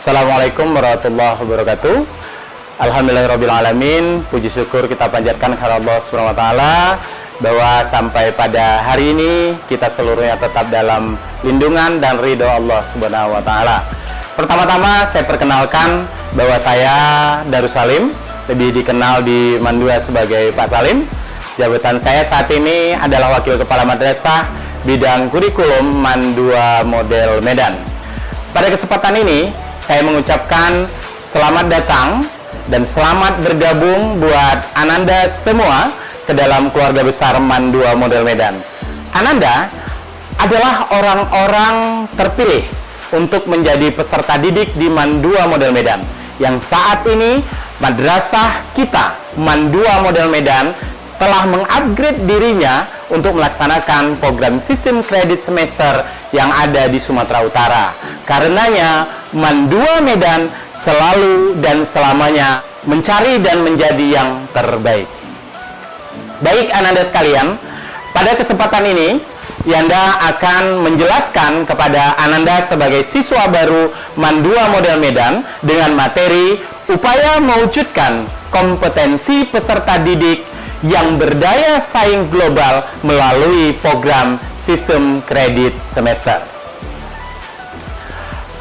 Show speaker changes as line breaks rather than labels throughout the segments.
Assalamualaikum warahmatullahi wabarakatuh. Alhamdulillahirrabbilalamin. Puji syukur kita panjatkan kepada Allah Subhanahu wa Ta'ala bahwa sampai pada hari ini kita seluruhnya tetap dalam lindungan dan ridho Allah Subhanahu wa Ta'ala. Pertama-tama saya perkenalkan bahwa saya Darussalim, lebih dikenal di Mandua sebagai Pak Salim. Jabatan saya saat ini adalah Wakil Kepala Madrasah bidang kurikulum Mandua Model Medan. Pada kesempatan ini saya mengucapkan selamat datang dan selamat bergabung buat Ananda semua ke dalam keluarga besar Mandua Model Medan. Ananda adalah orang-orang terpilih untuk menjadi peserta didik di Mandua Model Medan, yang saat ini madrasah kita Mandua Model Medan telah mengupgrade dirinya untuk melaksanakan program sistem kredit semester yang ada di Sumatera Utara. Karenanya Mandua Medan selalu dan selamanya mencari dan menjadi yang terbaik. Baik Ananda sekalian, pada kesempatan ini Yanda akan menjelaskan kepada Ananda sebagai siswa baru Mandua Model Medan dengan materi upaya mewujudkan kompetensi peserta didik yang berdaya saing global melalui program sistem kredit semester.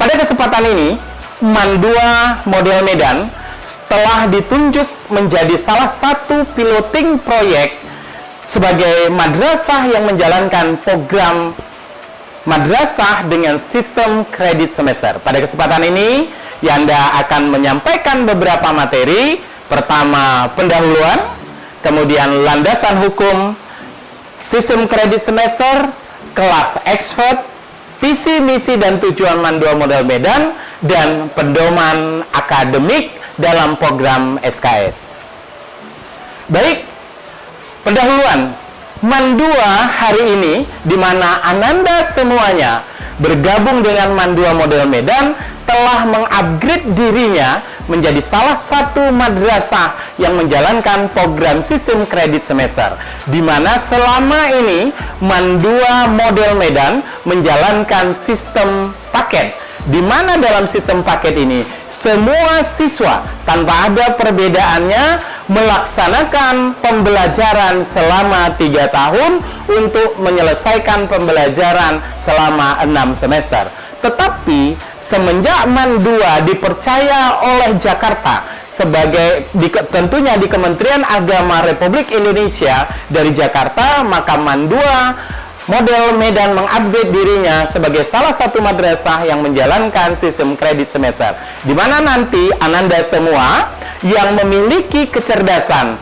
Pada kesempatan ini, Mandua Model Medan telah ditunjuk menjadi salah satu piloting proyek sebagai madrasah yang menjalankan program madrasah dengan sistem kredit semester. Pada kesempatan ini, Yanda akan menyampaikan beberapa materi. Pertama, pendahuluan, kemudian landasan hukum, sistem kredit semester, kelas expert, visi, misi, dan tujuan Mandua Model Medan, dan pedoman akademik dalam program SKS. Baik, pendahuluan Mandua hari ini, di mana Ananda semuanya bergabung dengan Mandua Model Medan, telah mengupgrade dirinya menjadi salah satu madrasah yang menjalankan program sistem kredit semester, di mana selama ini Mandua Model Medan menjalankan sistem paket, di mana dalam sistem paket ini semua siswa tanpa ada perbedaannya melaksanakan pembelajaran selama 3 tahun untuk menyelesaikan pembelajaran selama 6 semester. Tetapi semenjak Mandua dipercaya oleh Jakarta sebagai tentunya di Kementerian Agama Republik Indonesia dari Jakarta, maka Mandua Model Medan mengupdate dirinya sebagai salah satu madrasah yang menjalankan sistem kredit semester, di mana nanti Ananda semua yang memiliki kecerdasan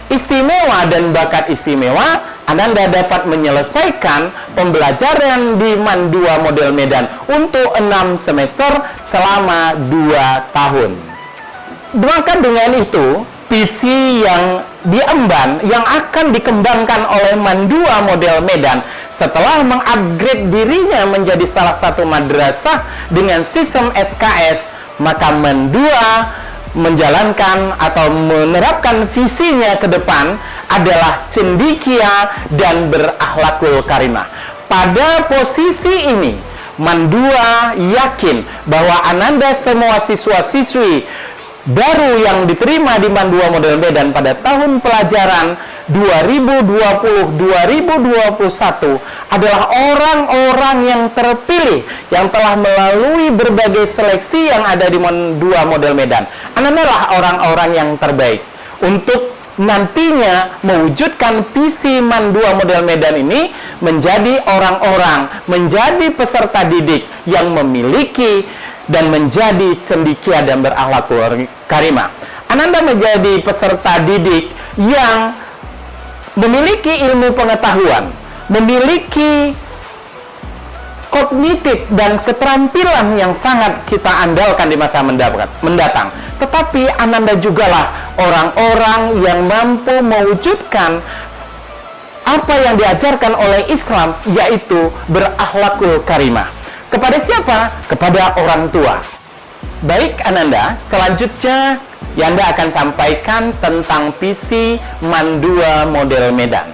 istimewa dan bakat istimewa, Ananda dapat menyelesaikan pembelajaran di Mandua Model Medan untuk 6 semester selama 2 tahun. Maka dengan itu, visi yang diemban yang akan dikembangkan oleh Mandua Model Medan setelah mengupgrade dirinya menjadi salah satu madrasah dengan sistem SKS, maka Mandua menjalankan atau menerapkan visinya ke depan adalah cendikia dan berakhlakul karimah. Pada posisi ini, Mandua yakin bahwa Ananda semua siswa-siswi baru yang diterima di Mandua Model Medan pada tahun pelajaran 2020-2021 adalah orang-orang yang terpilih yang telah melalui berbagai seleksi yang ada di Mandua Model Medan. Ananda lah orang-orang yang terbaik untuk nantinya mewujudkan visi Mandua Model Medan ini menjadi orang-orang, menjadi peserta didik yang memiliki dan menjadi cendikia dan berakhlakul karimah. Ananda menjadi peserta didik yang memiliki ilmu pengetahuan, memiliki kognitif dan keterampilan yang sangat kita andalkan di masa mendatang. Tetapi Ananda jugalah orang-orang yang mampu mewujudkan apa yang diajarkan oleh Islam, yaitu berakhlakul karimah. Kepada siapa? Kepada orang tua. Baik Ananda, selanjutnya Yanda akan sampaikan tentang visi Mandua Model Medan.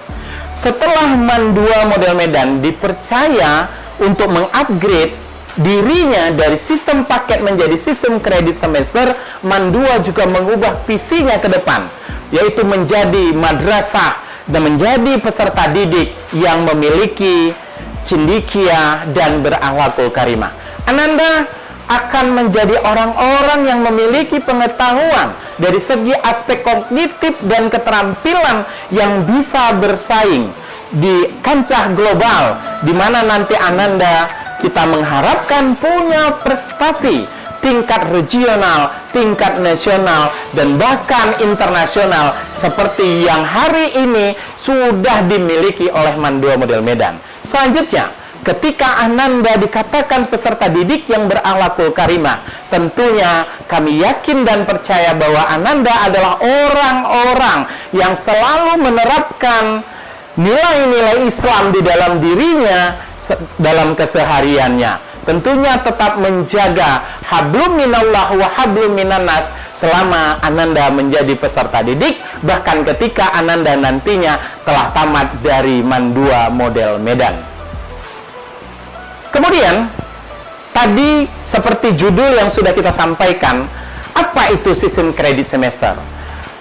Setelah Mandua Model Medan dipercaya untuk mengupgrade dirinya dari sistem paket menjadi sistem kredit semester, MAN2 juga mengubah visinya ke depan, yaitu menjadi madrasah dan menjadi peserta didik yang memiliki cendekia dan berakhlakul karimah. Ananda akan menjadi orang-orang yang memiliki pengetahuan dari segi aspek kognitif dan keterampilan yang bisa bersaing di kancah global, di mana nanti Ananda kita mengharapkan punya prestasi tingkat regional, tingkat nasional, dan bahkan internasional seperti yang hari ini sudah dimiliki oleh MAN2 model Medan. Selanjutnya, ketika Ananda dikatakan peserta didik yang berakhlakul karimah, tentunya kami yakin dan percaya bahwa Ananda adalah orang-orang yang selalu menerapkan nilai-nilai Islam di dalam dirinya dalam kesehariannya. Tentunya tetap menjaga hablum minallah wa hablum minannas selama Ananda menjadi peserta didik, bahkan ketika Ananda nantinya telah tamat dari MAN2 model Medan. Kemudian, tadi seperti judul yang sudah kita sampaikan, apa itu sistem kredit semester?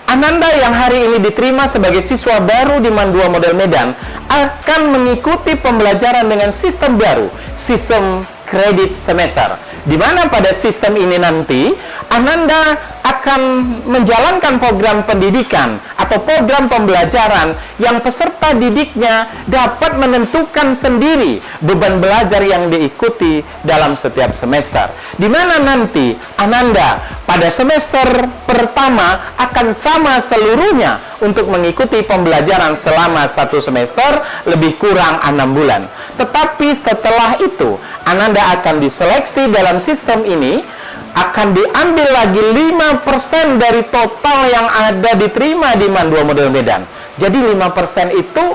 Ananda yang hari ini diterima sebagai siswa baru di MAN2 model Medan akan mengikuti pembelajaran dengan sistem baru, sistem kredit semester, di mana pada sistem ini nanti Ananda akan menjalankan program pendidikan atau program pembelajaran yang peserta didiknya dapat menentukan sendiri beban belajar yang diikuti dalam setiap semester, di mana nanti Ananda pada semester pertama akan sama seluruhnya untuk mengikuti pembelajaran selama 1 semester lebih kurang 6 bulan. Tetapi setelah itu Ananda akan diseleksi dalam sistem ini, akan diambil lagi 5% dari total yang ada diterima di MAN2 model Medan. Jadi 5% itu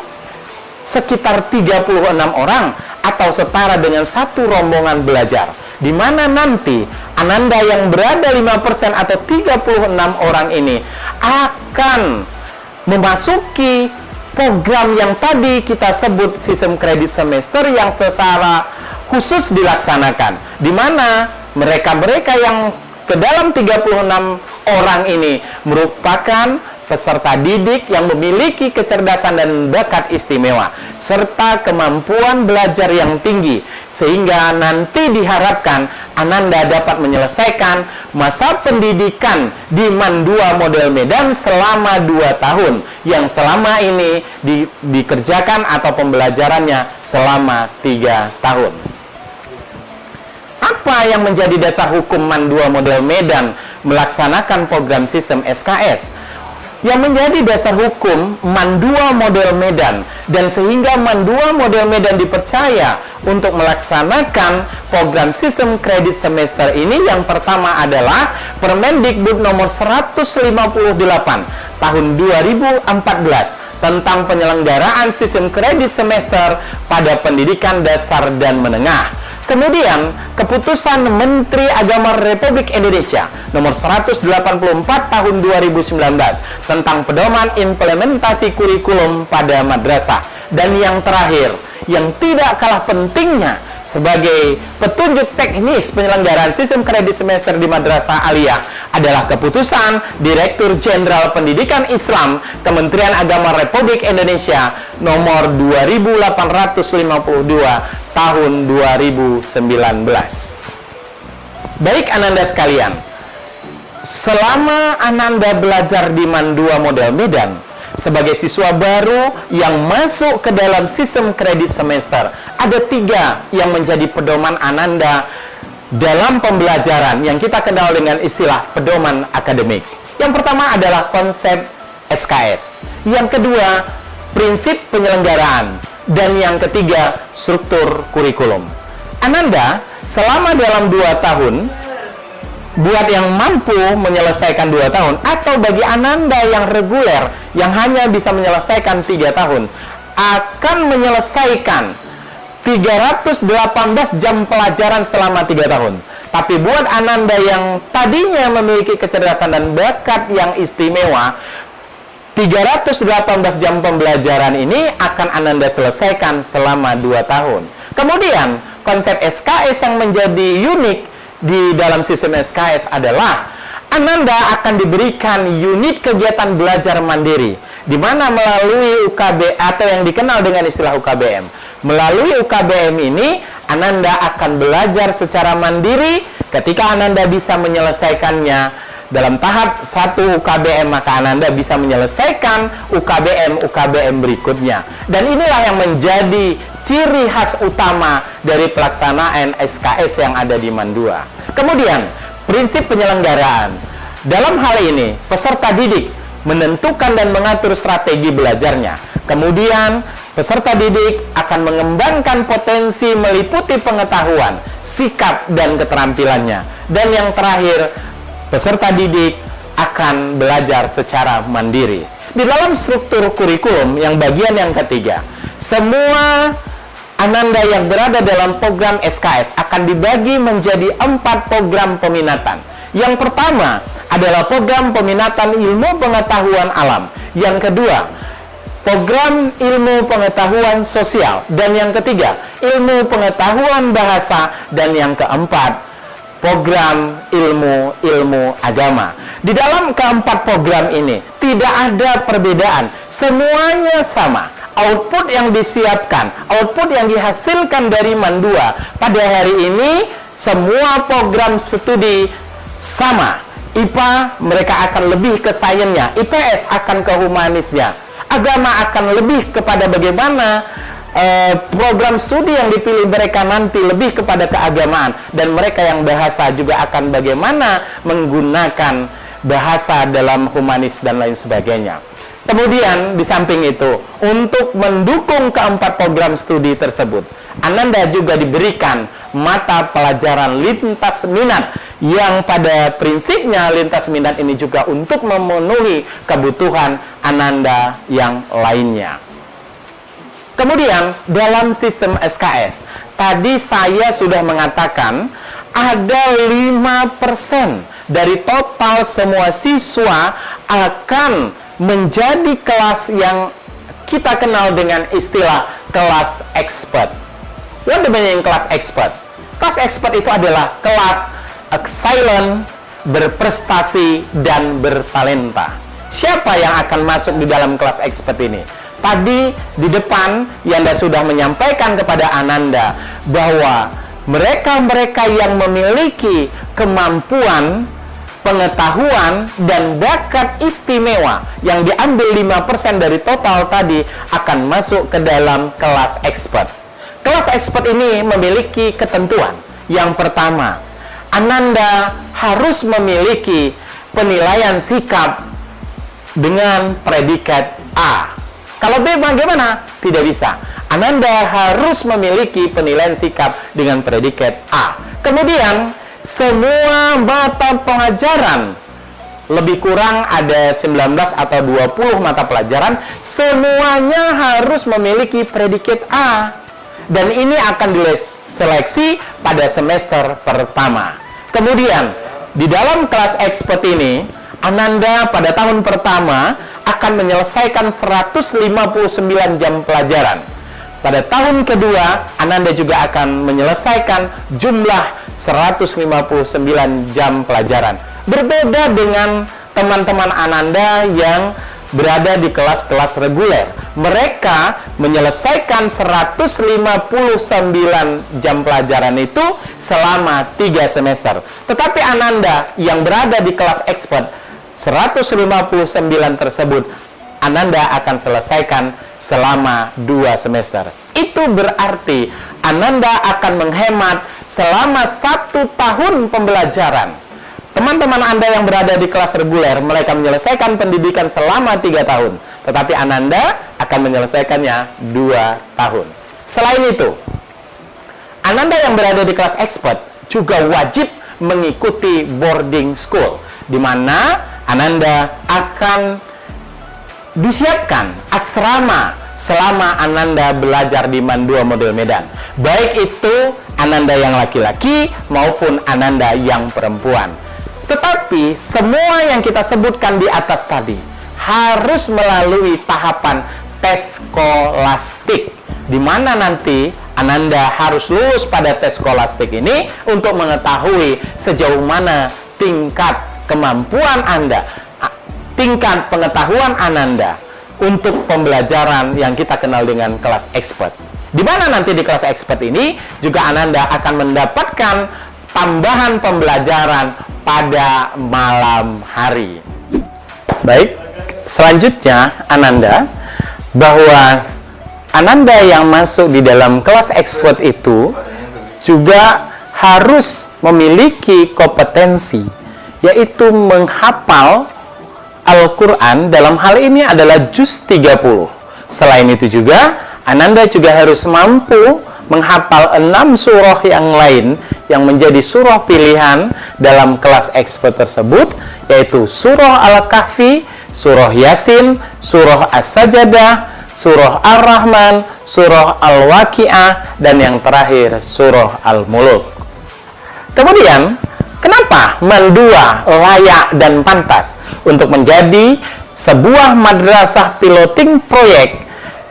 sekitar 36 orang atau setara dengan satu rombongan belajar, di mana nanti Ananda yang berada 5% atau 36 orang ini akan memasuki program yang tadi kita sebut sistem kredit semester yang secara khusus dilaksanakan, di mana mereka-mereka yang ke dalam 36 orang ini merupakan peserta didik yang memiliki kecerdasan dan bakat istimewa serta kemampuan belajar yang tinggi, sehingga nanti diharapkan Ananda dapat menyelesaikan masa pendidikan di MAN2 model Medan selama 2 tahun yang selama ini dikerjakan atau pembelajarannya selama 3 tahun. Apa yang menjadi dasar hukum MAN2 model Medan melaksanakan program sistem SKS? Yang menjadi dasar hukum MAN2 model Medan dan sehingga MAN2 model Medan dipercaya untuk melaksanakan program sistem kredit semester ini, yang pertama adalah Permendikbud nomor 158 tahun 2014 tentang penyelenggaraan sistem kredit semester pada pendidikan dasar dan menengah. Kemudian, keputusan Menteri Agama Republik Indonesia nomor 184 tahun 2019 tentang pedoman implementasi kurikulum pada madrasah. Dan yang terakhir, yang tidak kalah pentingnya sebagai petunjuk teknis penyelenggaraan sistem kredit semester di madrasah aliyah adalah keputusan Direktur Jenderal Pendidikan Islam Kementerian Agama Republik Indonesia nomor 2852 tahun 2019. Baik Ananda sekalian, selama Ananda belajar di MAN2 model Medan sebagai siswa baru yang masuk ke dalam sistem kredit semester, ada 3 yang menjadi pedoman Ananda dalam pembelajaran yang kita kenal dengan istilah pedoman akademik. Yang pertama adalah konsep SKS, yang kedua prinsip penyelenggaraan, dan yang ketiga struktur kurikulum. Ananda selama dalam 2 tahun, buat yang mampu menyelesaikan 2 tahun, atau bagi Ananda yang reguler yang hanya bisa menyelesaikan 3 tahun, akan menyelesaikan 318 jam pelajaran selama 3 tahun. Tapi buat Ananda yang tadinya memiliki kecerdasan dan bakat yang istimewa, 318 jam pembelajaran ini akan Ananda selesaikan selama 2 tahun. Kemudian, konsep SKS yang menjadi unik di dalam sistem SKS adalah Ananda akan diberikan unit kegiatan belajar mandiri, di mana melalui UKB atau yang dikenal dengan istilah UKBM. Melalui UKBM ini, Ananda akan belajar secara mandiri. Ketika Ananda bisa menyelesaikannya dalam tahap 1 UKBM, maka Ananda bisa menyelesaikan UKBM berikutnya. Dan inilah yang menjadi ciri khas utama dari pelaksanaan SKS yang ada di Mandua. Kemudian, prinsip penyelenggaraan. Dalam hal ini, peserta didik menentukan dan mengatur strategi belajarnya. Kemudian, peserta didik akan mengembangkan potensi meliputi pengetahuan, sikap, dan keterampilannya. Dan yang terakhir, peserta didik akan belajar secara mandiri. Di dalam struktur kurikulum yang bagian yang ketiga, semua Ananda yang berada dalam program SKS akan dibagi menjadi 4 program peminatan. Yang pertama adalah program peminatan ilmu pengetahuan alam. Yang kedua, program ilmu pengetahuan sosial. Dan yang ketiga, ilmu pengetahuan bahasa. Dan yang keempat, program ilmu agama. Di dalam keempat program ini tidak ada perbedaan, semuanya sama. Output yang disiapkan, output yang dihasilkan dari Mandua pada hari ini, semua program studi sama. IPA mereka akan lebih ke sainsnya, IPS akan ke humanisnya, agama akan lebih kepada bagaimana program studi yang dipilih mereka nanti lebih kepada keagamaan, dan mereka yang bahasa juga akan bagaimana menggunakan bahasa dalam humanis dan lain sebagainya. Kemudian di samping itu, untuk mendukung keempat program studi tersebut, Ananda juga diberikan mata pelajaran lintas minat, yang pada prinsipnya lintas minat ini juga untuk memenuhi kebutuhan Ananda yang lainnya. Kemudian dalam sistem SKS, tadi saya sudah mengatakan ada 5% dari total semua siswa akan menjadi kelas yang kita kenal dengan istilah kelas expert. What the meaning kelas expert? Kelas expert itu adalah kelas excellent, berprestasi, dan bertalenta. Siapa yang akan masuk di dalam kelas expert ini? Tadi di depan Yanda sudah menyampaikan kepada Ananda bahwa mereka-mereka yang memiliki kemampuan, pengetahuan, dan bakat istimewa yang diambil 5% dari total tadi akan masuk ke dalam kelas expert. Kelas expert ini memiliki ketentuan. Yang pertama, Ananda harus memiliki penilaian sikap dengan predikat A. Kalau B bagaimana? Tidak bisa. Ananda harus memiliki penilaian sikap dengan predikat A. Kemudian, semua mata pelajaran, lebih kurang ada 19 atau 20 mata pelajaran, semuanya harus memiliki predikat A. Dan ini akan diseleksi pada semester pertama. Kemudian, di dalam kelas expert ini, Ananda pada tahun pertama akan menyelesaikan 159 jam pelajaran. Pada tahun kedua, Ananda juga akan menyelesaikan jumlah 159 jam pelajaran. Berbeda dengan teman-teman Ananda yang berada di kelas-kelas reguler. Mereka menyelesaikan 159 jam pelajaran itu selama 3 semester. Tetapi Ananda yang berada di kelas expert, 159 tersebut Ananda akan selesaikan selama 2 semester. Itu berarti Ananda akan menghemat selama 1 tahun pembelajaran. Teman-teman Anda yang berada di kelas reguler, mereka menyelesaikan pendidikan selama 3 tahun. Tetapi Ananda akan menyelesaikannya 2 tahun. Selain itu, Ananda yang berada di kelas expert juga wajib mengikuti boarding school, di mana Ananda akan disiapkan asrama selama Ananda belajar di Mandua Model Medan. Baik itu Ananda yang laki-laki maupun Ananda yang perempuan. Tetapi semua yang kita sebutkan di atas tadi harus melalui tahapan tes skolastik, di mana nanti Ananda harus lulus pada tes skolastik ini untuk mengetahui sejauh mana tingkat kemampuan Anda, tingkat pengetahuan Ananda untuk pembelajaran yang kita kenal dengan kelas expert. Di mana nanti di kelas expert ini juga Ananda akan mendapatkan tambahan pembelajaran pada malam hari. Baik, selanjutnya Ananda, bahwa Ananda yang masuk di dalam kelas expert itu juga harus memiliki kompetensi, yaitu menghafal Al-Quran. Dalam hal ini adalah juz 30. Selain itu juga Ananda juga harus mampu menghafal 6 surah yang lain yang menjadi surah pilihan dalam kelas expert tersebut, yaitu surah Al-Kahfi, surah Yasin, surah As-Sajadah, surah Ar-Rahman, surah Al-Waqi'ah, dan yang terakhir surah Al-Muluk. Kemudian, kenapa Mandua layak dan pantas untuk menjadi sebuah madrasah piloting proyek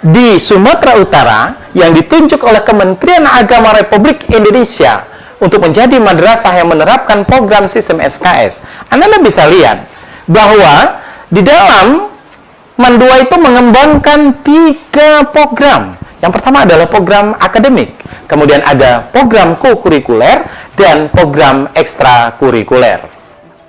di Sumatera Utara yang ditunjuk oleh Kementerian Agama Republik Indonesia untuk menjadi madrasah yang menerapkan program sistem SKS? Anda bisa lihat bahwa di dalam Mandua itu mengembangkan 3 program. Yang pertama adalah program akademik, kemudian ada program co-kurikuler dan program ekstrakurikuler.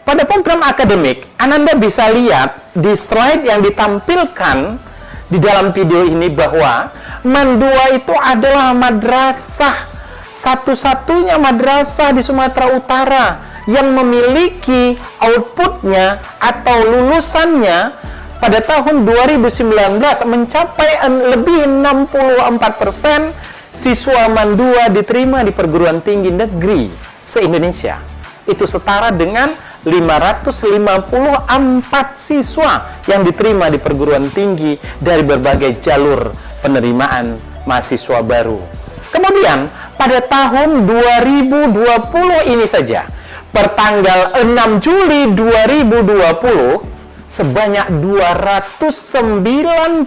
Pada program akademik, Ananda bisa lihat di slide yang ditampilkan di dalam video ini bahwa Mandua itu adalah madrasah, satu-satunya madrasah di Sumatera Utara yang memiliki outputnya atau lulusannya pada tahun 2019 mencapai lebih 64% siswa Mandua diterima di perguruan tinggi negeri se-Indonesia. Itu setara dengan 554 siswa yang diterima di perguruan tinggi dari berbagai jalur penerimaan mahasiswa baru. Kemudian pada tahun 2020 ini saja, pertanggal 6 Juli 2020, sebanyak 297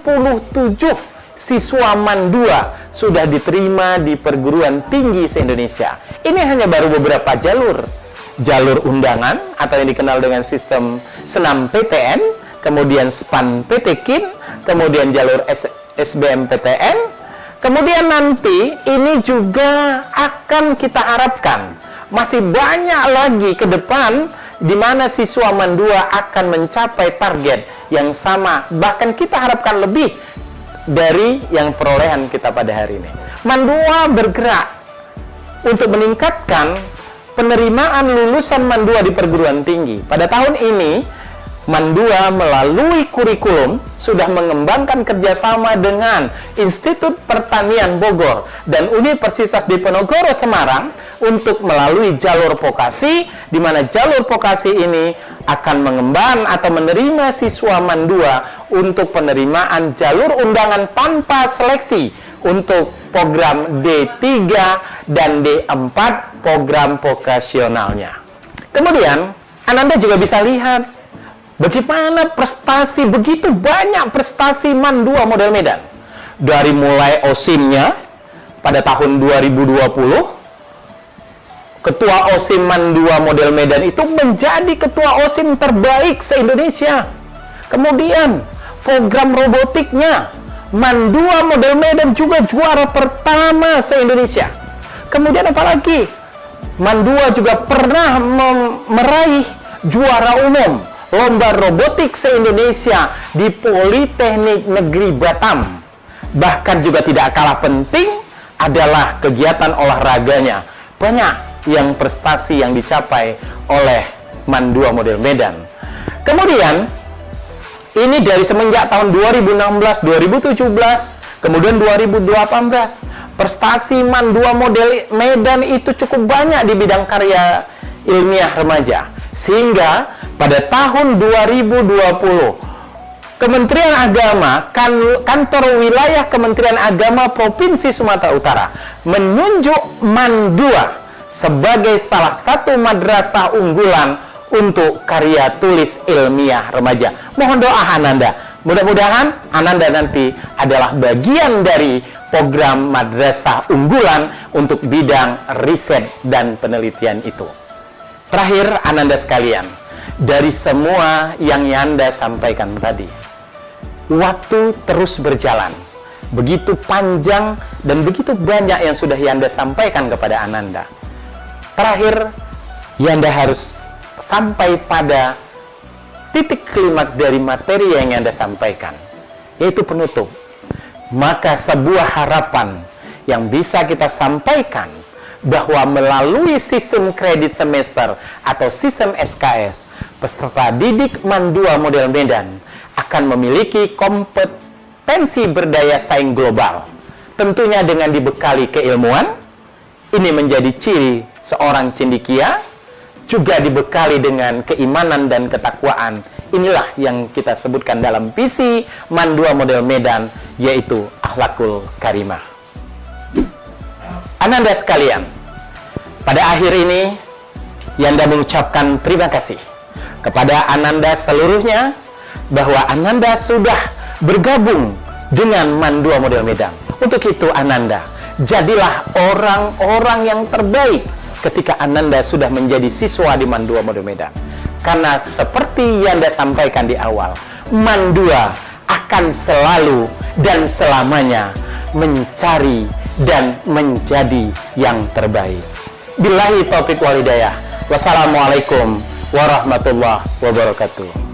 siswa Mandua sudah diterima di perguruan tinggi se-Indonesia. Ini hanya baru beberapa jalur. Jalur undangan atau yang dikenal dengan sistem senam PTN, kemudian SPAN PTKIN, kemudian jalur SBMPTN, kemudian nanti ini juga akan kita harapkan masih banyak lagi ke depan di mana siswa Mandua akan mencapai target yang sama, bahkan kita harapkan lebih dari yang perolehan kita pada hari ini. Mandua bergerak untuk meningkatkan penerimaan lulusan Mandua di perguruan tinggi. Pada tahun ini, Mandua melalui kurikulum sudah mengembangkan kerjasama dengan Institut Pertanian Bogor dan Universitas Diponegoro Semarang untuk melalui jalur vokasi, di mana jalur vokasi ini akan mengembang atau menerima siswa Mandua untuk penerimaan jalur undangan tanpa seleksi untuk program D3 dan D4 program vokasionalnya. Kemudian, Ananda juga bisa lihat bagaimana prestasi, begitu banyak prestasi Mandua model Medan. Dari mulai OSIM-nya pada tahun 2020, Ketua OSIM Mandua model Medan itu menjadi Ketua OSIM terbaik se-Indonesia. Kemudian, program robotiknya, Mandua model Medan juga juara pertama se-Indonesia. Kemudian apalagi? Mandua juga pernah meraih juara umum lomba robotik se-Indonesia di Politeknik Negeri Batam. Bahkan juga tidak kalah penting adalah kegiatan olahraganya. Banyak yang prestasi yang dicapai oleh Mandua model Medan. Kemudian ini dari semenjak tahun 2016, 2017, kemudian 2018, prestasi Mandua model Medan itu cukup banyak di bidang karya ilmiah remaja. Sehingga pada tahun 2020, Kementerian Agama, Kantor Wilayah Kementerian Agama Provinsi Sumatera Utara menunjuk Mandua sebagai salah satu madrasah unggulan untuk karya tulis ilmiah remaja. Mohon doa Ananda, Mudah-mudahan Ananda nanti adalah bagian dari program madrasah unggulan untuk bidang riset dan penelitian itu. Terakhir, Ananda sekalian, dari semua yang Yanda sampaikan tadi, waktu terus berjalan. Begitu panjang dan begitu banyak yang sudah Yanda sampaikan kepada Ananda. Terakhir, Yanda harus sampai pada titik klimaks dari materi yang Yanda sampaikan, yaitu penutup. Maka sebuah harapan yang bisa kita sampaikan bahwa melalui sistem kredit semester atau sistem SKS, peserta didik MAN 2 model Medan akan memiliki kompetensi berdaya saing global. Tentunya dengan dibekali keilmuan, ini menjadi ciri seorang cendekia, juga dibekali dengan keimanan dan ketakwaan. Inilah yang kita sebutkan dalam visi MAN 2 model Medan, yaitu akhlakul karimah. Ananda sekalian, pada akhir ini Yanda mengucapkan terima kasih kepada Ananda seluruhnya bahwa Ananda sudah bergabung dengan MAN 2 model Medan. Untuk itu Ananda, jadilah orang-orang yang terbaik ketika Ananda sudah menjadi siswa di MAN 2 model Medan. Karena seperti Yanda sampaikan di awal, MAN 2 akan selalu dan selamanya mencari dan menjadi yang terbaik. Billahi taufiq wal hidayah. Wassalamualaikum warahmatullahi wabarakatuh.